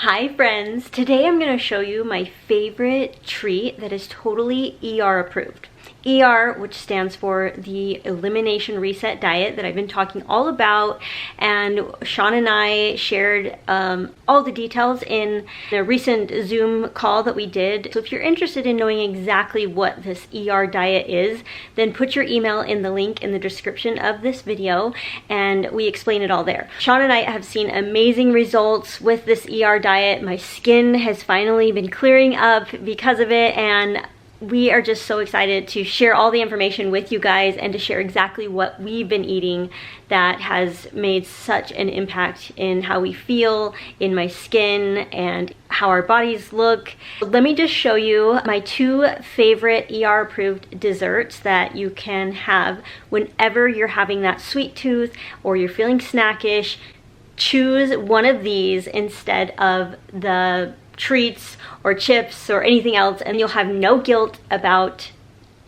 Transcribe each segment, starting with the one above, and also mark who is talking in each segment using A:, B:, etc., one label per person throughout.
A: Hi friends, today I'm going to show you my favorite treat that is totally ER approved. ER, which stands for the Elimination Reset Diet that I've been talking all about, and Sean and I shared all the details in the recent Zoom call that we did. So if you're interested in knowing exactly what this ER diet is, then put your email in the link in the description of this video and we explain it all there. Sean and I have seen amazing results with this ER diet. My skin has finally been clearing up because of it, and we are just so excited to share all the information with you guys and to share exactly what we've been eating that has made such an impact in how we feel, in my skin, and how our bodies look. Let me just show you my two favorite ER approved desserts that you can have whenever you're having that sweet tooth or you're feeling snackish. Choose one of these instead of the treats or chips or anything else, and you'll have no guilt about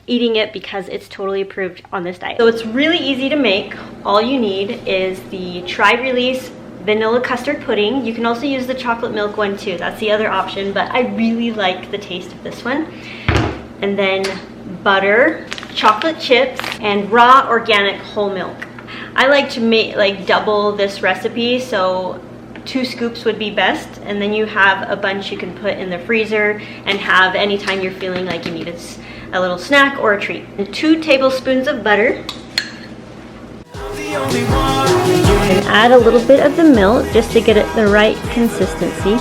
A: eating it because it's totally approved on this diet. So it's really easy to make. All you need is the tri-release vanilla custard pudding. You can also use the chocolate milk one too. That's the other option, but I really like the taste of this one. And then butter, chocolate chips, and raw organic whole milk. I like to make double this recipe, so 2 scoops would be best, and then you have a bunch you can put in the freezer and have anytime you're feeling like you need a little snack or a treat. And 2 tablespoons of butter. And add a little bit of the milk just to get it the right consistency.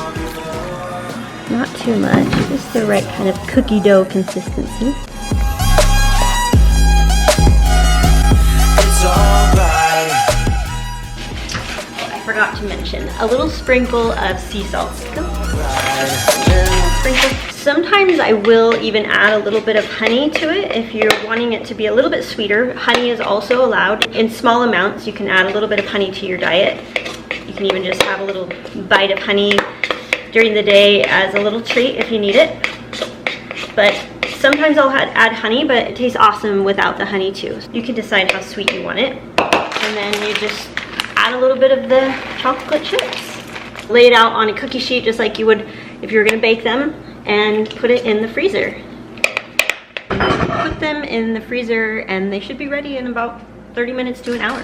A: Not too much, just the right kind of cookie dough consistency. Forgot to mention a little sprinkle of sea salt. Sometimes I will even add a little bit of honey to it if you're wanting it to be a little bit sweeter. Honey is also allowed in small amounts. You can add a little bit of honey to your diet. You can even just have a little bite of honey during the day as a little treat if you need it. But sometimes I'll add honey, but it tastes awesome without the honey too. You can decide how sweet you want it. And then you just add a little bit of the chocolate chips. Lay it out on a cookie sheet just like you would if you were going to bake them, and put it in the freezer. Put them in the freezer and they should be ready in about 30 minutes to an hour.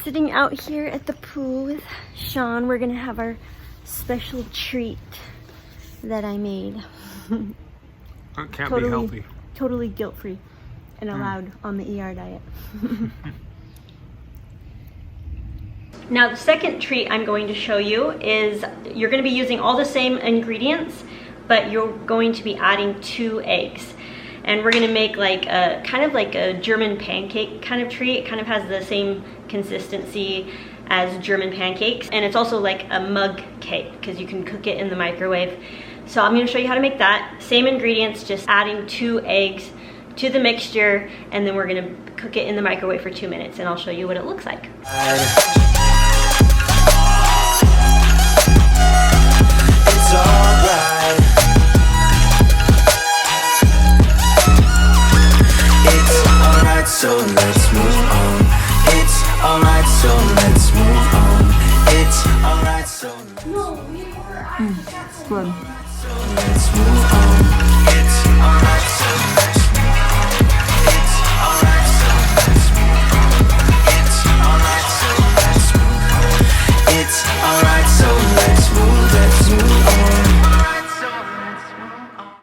A: Sitting out here at the pool with Sean, we're going to have our special treat that I made.
B: That can't be healthy.
A: Totally guilt-free and allowed on the ER diet. Now the second treat I'm going to show you is you're going to be using all the same ingredients, but you're going to be adding 2 eggs. And we're going to make like a kind of like a German pancake kind of treat. It kind of has the same consistency as German pancakes, and it's also like a mug cake because you can cook it in the microwave. So I'm going to show you how to make that. Same ingredients, just adding 2 eggs to the mixture, and then we're gonna cook it in the microwave for 2 minutes, and I'll show you what it looks like.